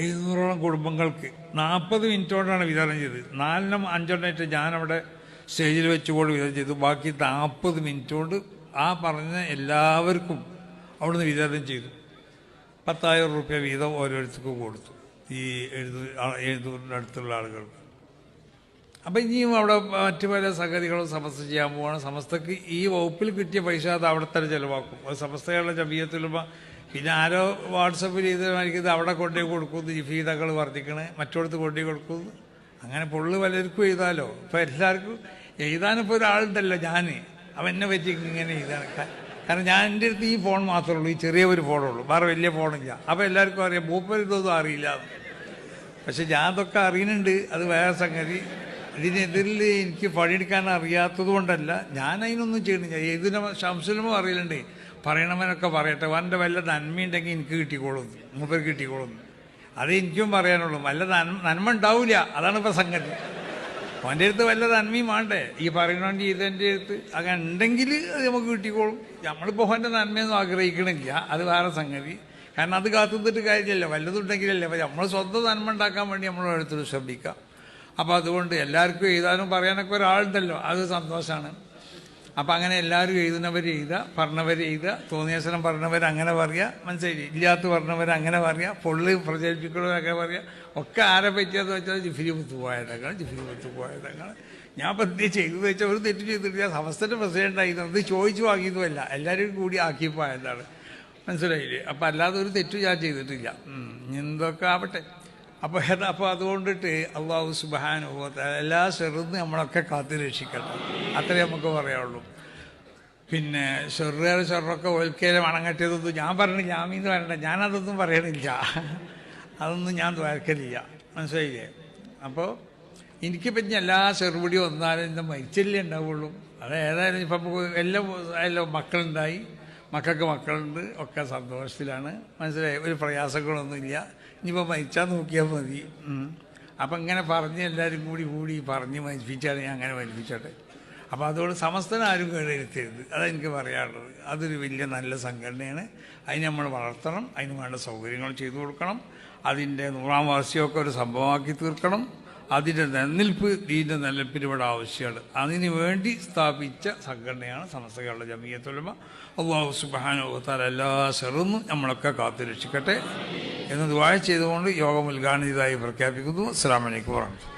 700ഓളം കുടുംബങ്ങൾക്ക് 40 മിനിറ്റോടാണ് വിതരണം ചെയ്തത്. 4 5 ഞാനവിടെ സ്റ്റേജിൽ വെച്ചുകൊണ്ട് വിതരണം ചെയ്തു. ബാക്കി 40 മിനിറ്റ് കൊണ്ട് ആ പറഞ്ഞ എല്ലാവർക്കും അവിടുന്ന് വിതരണം ചെയ്തു. 10,000 രൂപ വീതം ഓരോരുത്തർക്കും കൊടുത്തു, ഈ എഴുന്നൂറിൻ്റെ അടുത്തുള്ള ആളുകൾക്ക്. അപ്പം ഇനിയും അവിടെ മറ്റു പല സംഗതികളും സമസ്ത ചെയ്യാൻ പോവാണ്. സമസ്തക്ക് ഈ വകുപ്പിൽ കിട്ടിയ പൈസ അത് അവിടെ തന്നെ ചിലവാക്കും. അത് സമസ്തകളുടെ ജമിയത്തുലുമ. പിന്നെ ആരോ വാട്സപ്പിൽ ഇത് അവിടെ കൊണ്ടുപോയി കൊടുക്കുന്നു, ജിഫീതകൾ വർദ്ധിക്കണേ, മറ്റോടത്ത് കൊണ്ടുപോയി കൊടുക്കുന്നു. അങ്ങനെ പൊള്ളു പലർക്കും എഴുതാലോ. ഇപ്പം എല്ലാവർക്കും എഴുതാനിപ്പോൾ ഒരാളുണ്ടല്ലോ, ഞാൻ അവൻ എന്നെ പറ്റി ഇങ്ങനെ എഴുതാണ്. കാരണം ഞാൻ എൻ്റെ അടുത്ത് ഈ ഫോൺ മാത്രമേ ഉള്ളൂ, ഈ ചെറിയ ഒരു ഫോണുള്ളൂ, വേറെ വലിയ ഫോണില്ല. അപ്പോൾ എല്ലാവർക്കും അറിയാം മൂപ്പർ ഇതൊന്നും അറിയില്ല. പക്ഷെ ഞാൻ അതൊക്കെ അറിയുന്നുണ്ട്, അത് വേറെ സംഗതി. ഇതിനെതിരിൽ എനിക്ക് പണിയെടുക്കാൻ അറിയാത്തത് കൊണ്ടല്ല, ഞാൻ അതിനൊന്നും ചെയ്യണില്ല. ഏതിനെ ശംസുലമോ അറിയില്ലുണ്ട്, പറയണവനൊക്കെ പറയട്ടെ, അവൻ്റെ വല്ല നന്മയുണ്ടെങ്കിൽ എനിക്ക് കിട്ടിക്കോളുന്നു, മൂപ്പർക്ക് കിട്ടിക്കോളുന്നു. അത് എനിക്കും പറയാനുള്ളൂ. വല്ല നന്മ ഉണ്ടാവില്ല, അതാണ് ഇപ്പം സംഗതി. അവൻ്റെ അടുത്ത് വല്ല നന്മയും വേണ്ടേ, ഈ പറയണവൻ്റെ ചെയ്തതിൻ്റെ അടുത്ത് അങ്ങനെ ഉണ്ടെങ്കിൽ അത് നമുക്ക് കിട്ടിക്കോളും. നമ്മളിപ്പോൾ അവൻ്റെ നന്മയൊന്നും ആഗ്രഹിക്കണില്ല, അത് വേറെ സംഗതി. കാരണം അത് കാത്തുനിന്നിട്ട് കാര്യമില്ലല്ലോ, വല്ലതുണ്ടെങ്കിലല്ലേ. അപ്പം നമ്മൾ സ്വന്തം നന്മ ഉണ്ടാക്കാൻ വേണ്ടി നമ്മൾ എടുത്തിട്ട് ശ്രമിക്കാം. അപ്പോൾ അതുകൊണ്ട് എല്ലാവർക്കും എഴുതാനും പറയാനൊക്കെ ഒരാളുണ്ടല്ലോ, അത് സന്തോഷമാണ്. അപ്പം അങ്ങനെ എല്ലാവരും എഴുതുന്നവർ എഴുതുക, പറഞ്ഞവർ എഴുതുക, തോന്നിയവസരം പറഞ്ഞവർ അങ്ങനെ പറയുക, മനസ്സിലായി, ഇല്ലാത്ത പറഞ്ഞവർ അങ്ങനെ പറയുക, പൊള്ളി പ്രചരിപ്പിക്കുന്നവരൊക്കെ പറയുക. ഒക്കെ ആരെ പറ്റിയെന്ന് വെച്ചാൽ ജിഫിരി മുത്തുപോയതങ്ങൾ, ജിഫിരി മുത്തുപോയതങ്ങൾ. ഞാൻ ഇപ്പം എന്ത് ചെയ്തു വെച്ചാൽ ഒരു തെറ്റ് ചെയ്തിട്ടില്ല. സമസ്തൻ്റെ പ്രസിഡൻ്റായിരുന്നു, അത് ചോദിച്ചു വാങ്ങിയതുമല്ല, എല്ലാവരും കൂടി ആക്കിപ്പോയതാണ്, മനസ്സിലായില്ലേ. അപ്പം അല്ലാതെ ഒരു തെറ്റ് ഞാൻ ചെയ്തിട്ടില്ല. എന്തൊക്കെ ആവട്ടെ. അപ്പോൾ അതുകൊണ്ടിട്ട് അള്ളാഹു സുബ്ഹാനഹു വ തആല എല്ലാ ഷെറിന്ന് നമ്മളൊക്കെ കാത്തു രക്ഷിക്കണം, അത്രേ നമുക്ക് പറയാനുള്ളൂ. പിന്നെ ഷെറൊക്കെ ഒൽക്കയിലെ മണങ്ങട്ടിയതൊന്നും ഞാൻ പറഞ്ഞില്ല, ജാമീന്ന് പറയണ്ട, ഞാനതൊന്നും പറയണില്ല, അതൊന്നും ഞാൻ ദ്വാരക്കലില്ല, മനസ്സിലായില്ലേ. അപ്പോൾ എനിക്ക് പിന്നെ എല്ലാ ചെറുപടി വന്നാലും ഇന്ന് മരിച്ചല്ലേ ഉണ്ടാവുള്ളൂ. അത് ഏതായാലും ഇപ്പം എല്ലാം മക്കളുണ്ടായി, മക്കൾക്ക് മക്കളുണ്ട്, ഒക്കെ സന്തോഷത്തിലാണ്, മനസ്സിലായി, ഒരു പ്രയാസങ്ങളൊന്നുമില്ല. ഇനിയിപ്പോൾ മരിച്ചാൽ നോക്കിയാൽ മതി. അപ്പം ഇങ്ങനെ പറഞ്ഞ് എല്ലാവരും കൂടി പറഞ്ഞ് മരിപ്പിച്ചാണ് ഞാൻ അങ്ങനെ മരിപ്പിച്ചോട്ടെ. അപ്പോൾ അതുകൊണ്ട് സമസ്തനാരും കേടെടുത്തരുത്, അതെനിക്ക് പറയാനുള്ളത്. അതൊരു വലിയ നല്ല സംഘടനയാണ്, അതിന് നമ്മൾ വളർത്തണം, അതിന് വേണ്ട സൗകര്യങ്ങൾ ചെയ്തു കൊടുക്കണം, അതിൻ്റെ 100ാം വാർഷികമൊക്കെ ഒരു സംഭവമാക്കി തീർക്കണം. അതിൻ്റെ നിലനിൽപ്പ്, ദീൻ്റെ നിലനിൽപ്പിന് ഇവിടെ ആവശ്യമാണ്. അതിനു വേണ്ടി സ്ഥാപിച്ച സംഘടനയാണ് സമസ്തകളുടെ ജമിയത്തുലമ. അല്ലാഹു സുബ്ഹാനഹു വ തആല എല്ലാ ഷെറിന്നും നമ്മളൊക്കെ കാത്തു രക്ഷിക്കട്ടെ എന്ന് ദുആ ചെയ്തുകൊണ്ട് യോഗം ഉദ്ഘാടനം ചെയ്തതായി പ്രഖ്യാപിക്കുന്നു. അസ്സലാമു അലൈക്കും വറഹ്മത്തുള്ളാഹി.